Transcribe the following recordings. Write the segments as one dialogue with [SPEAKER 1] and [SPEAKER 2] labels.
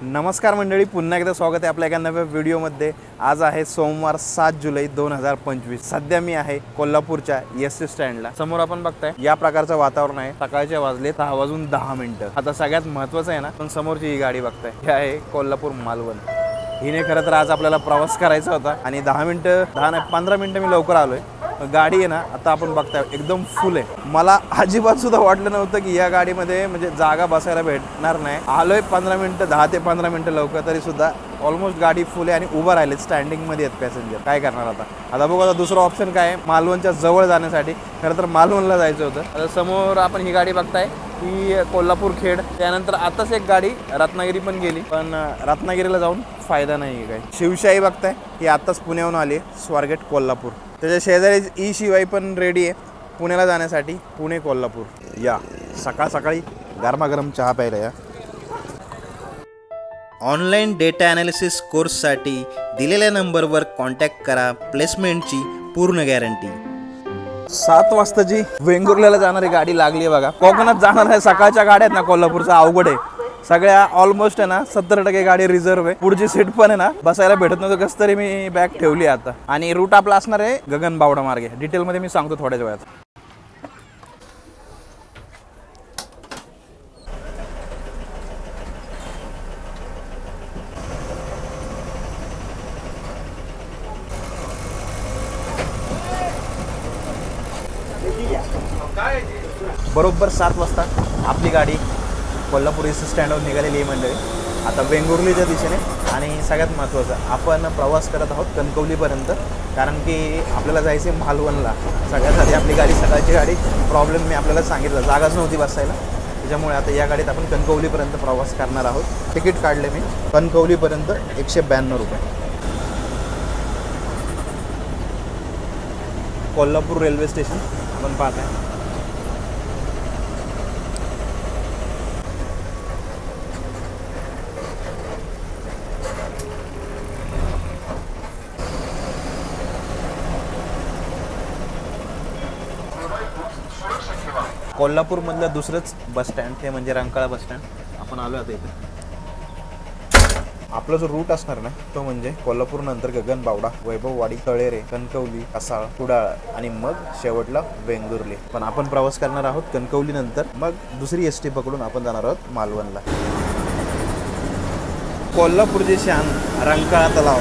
[SPEAKER 1] नमस्कार मंडळी, पुन्हा एकदा स्वागत आहे आपल्या एका नव्या व्हिडिओमध्ये। आज आहे सोमवार 7 जुलै 2025। सध्या मी आहे कोल्हापूरच्या एसटी स्टँडला। समोर आपण बघताय या प्रकारचं वातावरण आहे। सकाळचे वाजले 6:10। आता सगळ्यात महत्त्वाचं आहे ना, पण समोरची ही गाडी बघताय, ही आहे कोल्हापूर मालवण। हिने खरं तर आज आपल्याला प्रवास करायचा होता आणि 15 मिनिटं मी लवकर आलोय। गाडी आहे ना, आता आपण बघताय एकदम फुल आहे। मला अजिबात सुद्धा वाटलं नव्हतं की या गाडीमध्ये म्हणजे जागा बसायला भेटणार नाही। आलोय 15 मिनिटं, 10 ते 15 मिनिटं लवकर, तरी सुद्धा ऑलमोस्ट गाडी फुल आहे आणि उभं राहिले स्टँडिंग मध्ये आहेत पॅसेंजर। काय करणार आता बघू। आता दुसरा ऑप्शन काय आहे, मालवणच्या जवळ जाण्यासाठी। खरं तर मालवणला जायचं होतं। आता समोर आपण ही गाडी बघताय, ही कोल्हापूर खेड। त्यानंतर आताच एक गाडी रत्नागिरी पण गेली, पण रत्नागिरीला जाऊन फायदा नाही काय। शिवशाही बघताय, ही आताच पुण्याहून आली, स्वारगेट कोल्हापूर। त्याच्या शेजारी ई शिवाई पण रेडी आहे पुण्याला जाण्यासाठी, पुणे कोल्हापूर। या सकाळ सकाळी गरमागरम चहा प्यायला या।
[SPEAKER 2] ऑनलाईन डेटा ॲनालिसिस कोर्ससाठी दिलेल्या नंबरवर कॉन्टॅक्ट करा। प्लेसमेंटची पूर्ण गॅरंटी।
[SPEAKER 1] 7 वाजताची वेंगुर्ल्याला जाणारी गाडी लागली आहे बघा। कोकणात जाणार आहे सकाळच्या गाड्या आहेत ना, कोल्हापूरचा अवघड आहे। सगळ्या ऑलमोस्ट आहे ना 70% गाडी रिझर्व आहे। पुढची सीट पण आहे ना बसायला भेटत नव्हतं, कसं तरी मी बॅग ठेवली आता। आणि रूट आपला असणार आहे गगनबावडा मार्गे। डिटेलमध्ये मी सांगतो थोड्याच वेळात। बरोबर 7 वाजता आपली गाडी कोल्हापूर एस स्टँडवर निघालेली आहे मंडळी, आता वेंगुर्लीच्या दिशेने। आणि सगळ्यात महत्त्वाचं, आपण प्रवास करत आहोत कणकवलीपर्यंत, कारण की आपल्याला जायचं आहे मालवणला। सगळ्यात आधी आपली गाडी, सकाळची गाडी, प्रॉब्लेम मी आपल्याला सांगितलं, जागाच नव्हती बसायला। त्याच्यामुळे आता या गाडीत आपण कणकवलीपर्यंत प्रवास करणार आहोत। तिकीट काढले मी, कणकवलीपर्यंत 192 रुपये। कोल्हापूर रेल्वे स्टेशन आपण पाहत आहे। कोल्हापूरमधलं दुसरंच बस स्टँड, ते म्हणजे रंकाळा बस स्टँड। आपण आलो आता इथे। आपला जो रूट असणार ना, तो म्हणजे कोल्हापूर नंतर गगनबावडा, वैभववाडी, तळेरे, कणकवली, कसाळ, कुडाळ आणि मग शेवटला वेंगुर्ले। पण आपण प्रवास करणार आहोत कणकवली नंतर, मग दुसरी एसटी पकडून आपण जाणार आहोत मालवणला। कोल्हापूरची शान रंकाळा तलाव।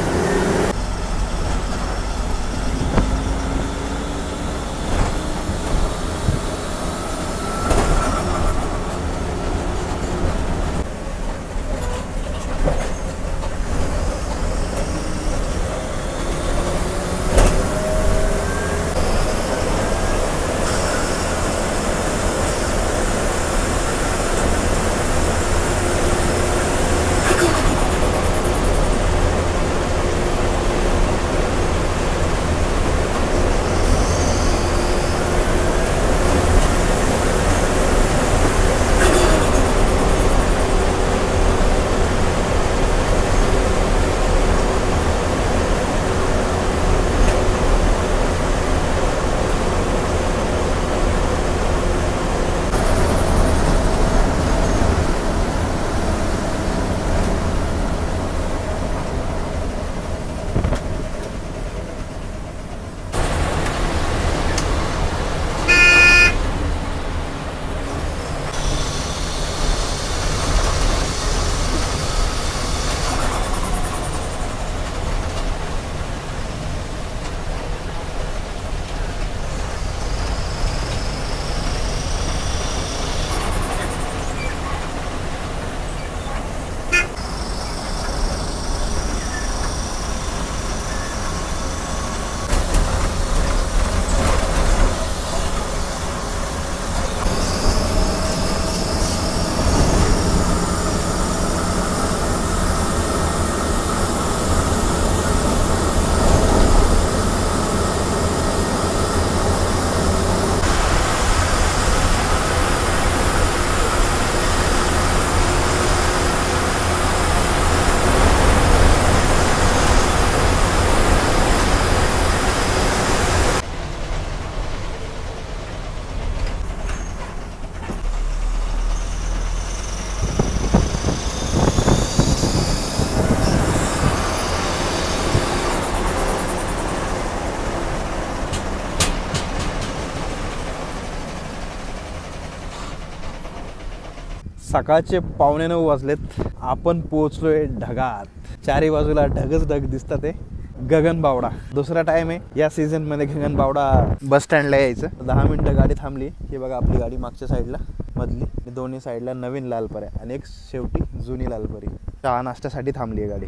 [SPEAKER 1] सकाळचे 8:45 वाजलेत. आपण पोहोचलोय ढगात. चारी बाजूला ढगच ढग दिसतात. ते गगनबावडा दुसरा टाइम आहे या सीझन मध्ये. गगनबावडा बस स्टँडला यायचं. 10 मिनिटं गाडी थांबली. हे बघा आपली गाडी मागच्या साईडला मधली, दोन्ही साईडला नवीन लालपऱ्या आणि एक शेवटी जुनी लालपरी. चहा नाश्त्यासाठी थांबली आहे गाडी.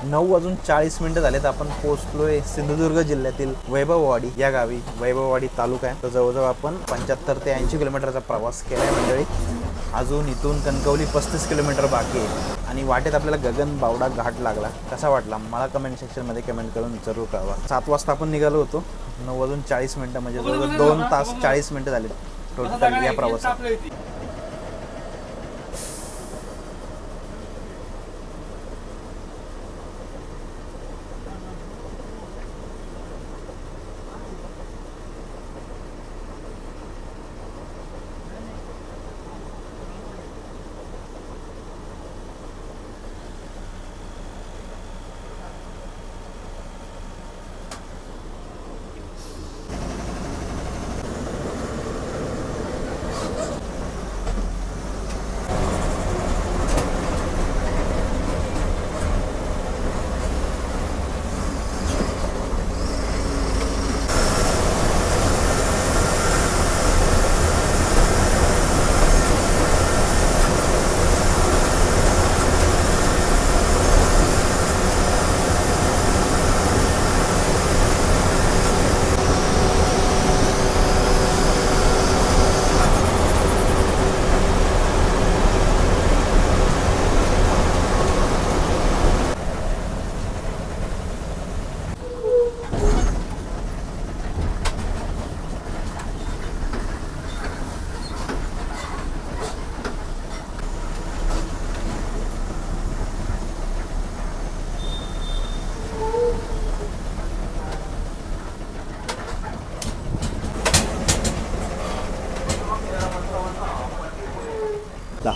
[SPEAKER 1] नऊ वाजून 40 मिनिटं झालेत. आपण पोहोचलोय सिंधुदुर्ग जिल्ह्यातील वैभववाडी या गावी. वैभववाडी तालुका आहे. तर जवळजवळ आपण 75 ते 80 किलोमीटरचा प्रवास केला आहे मंडळी. अजून इथून कणकवली 35 किलोमीटर बाकी आहे. आणि वाटेत आपल्याला गगनबावडा घाट लागला. कसा वाटला मला कमेंट सेक्शनमध्ये कमेंट करून जरूर कळवा. 7 वाजता आपण निघालो होतो. 9 वाजून 40 मिनिटं म्हणजे जवळजवळ 2 तास 40 मिनिटं झाले टोटल या प्रवासात.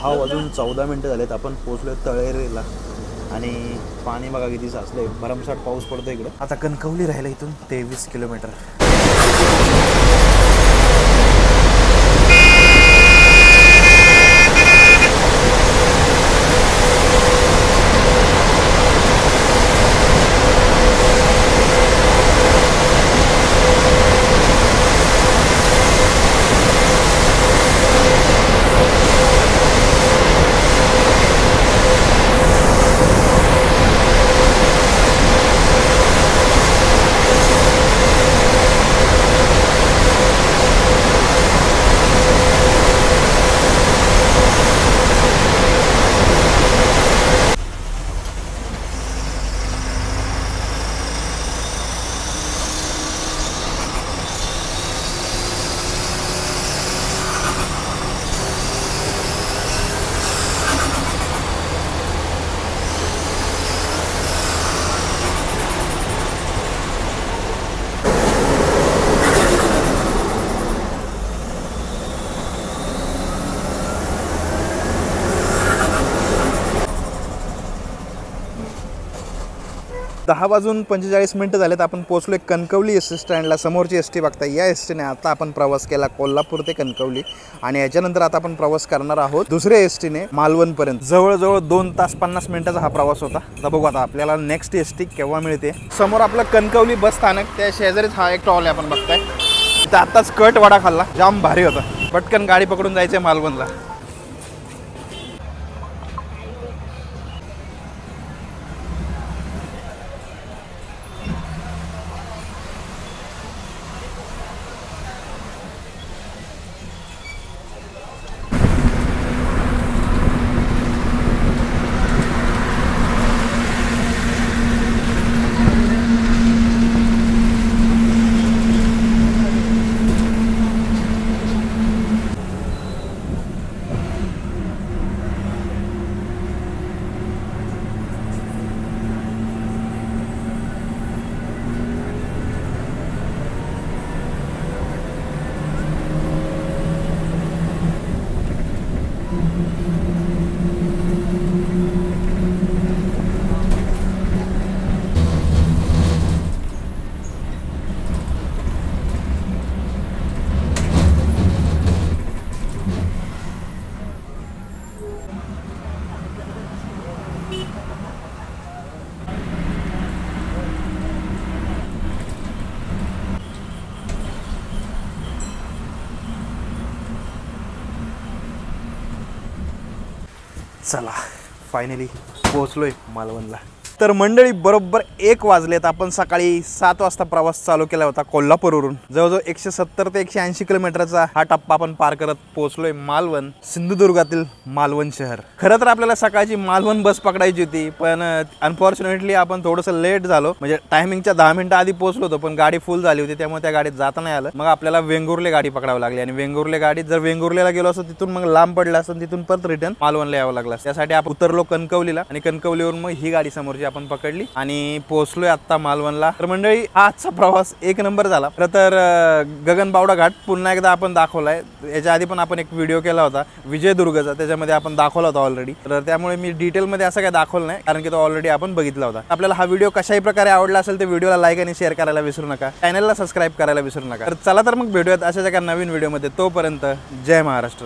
[SPEAKER 1] 10:14 झालेत. आपण पोहोचलो तळेरेला आणि पाणी बघा किती साचलंय. भरमसाठ पाऊस पडतो इकडं. आता कणकवली राहिलं इथून 23 किलोमीटर. दहा वाजून 45 मिनिटं झालेत. आपण पोहोचलोय कणकवली एस टी स्टँडला. समोरची एस टी बघताय. या एस टीने आता आपण प्रवास केला कोल्हापूर ते कणकवली आणि याच्यानंतर आता आपण प्रवास करणार आहोत दुसऱ्या एस टीने मालवणपर्यंत. जवळजवळ 2 तास 50 मिनिटाचा हा प्रवास होता. आता बघू आता आपल्याला नेक्स्ट एस टी केव्हा मिळते. समोर आपलं कणकवली बस स्थानक, त्या शेजारीच हा एक टॉल आहे आपण बघताय. इथं आत्ताच कट वडा खाल्ला, जाम भारी होता. पटकन गाडी पकडून जायचंय मालवणला. चला फायनली पोहोचलोय मालवणला. तर मंडळी बरोबर 1 वाजलेत. आपण सकाळी 7 वाजता प्रवास चालू केला होता कोल्हापूरवरून. जवळजवळ 170 ते 180 किलोमीटरचा हा टप्पा आपण पार करत पोहोचलोय मालवण, सिंधुदुर्गातील मालवण शहर. खरं तर आपल्याला सकाळची मालवण बस पकडायची होती, पण अनफॉर्च्युनेटली आपण थोडंसं लेट झालो. म्हणजे टायमिंगच्या 10 मिनिटं आधी पोहोचलो होतो, पण गाडी फुल झाली होती, त्यामुळे त्या गाडीत जाता नाही आलं. मग आपल्याला वेंगुर्ले गाडी पकडावी लागली आणि वेंगुर्ले गाडीत जर वेंगुर्लेला गेलो असतो तिथून मग लांब पडलं असतं, तिथून परत रिटर्न मालवणला यावं लागलं. त्यासाठी आपण उतरलो कणकवलीला आणि कणकवलीवरून मग ही गाडी समोरची आपण पकडली आणि पोहोचलोय आता मालवणला. तर मंडळी आजचा प्रवास 1 नंबर झाला. खरं तर गगनबावडा घाट पुन्हा एकदा आपण दाखवलाय. याच्या आधी पण आपण एक व्हिडिओ केला होता विजयदुर्गचा, त्याच्यामध्ये आपण दाखवला होता ऑलरेडी. तर त्यामुळे मी डिटेलमध्ये असं काही दाखवलं नाही, कारण की तो ऑलरेडी आपण बघितला होता. आपल्याला हा व्हिडिओ कशाही प्रकारे आवडला असेल तर व्हिडिओला लाईक आणि शेअर करायला विसरू नका. चॅनलला सबस्क्राईब करायला विसरू नका. तर चला तर मग भेटूयात अशाच एका नवीन व्हिडिओमध्ये. तोपर्यंत जय महाराष्ट्र.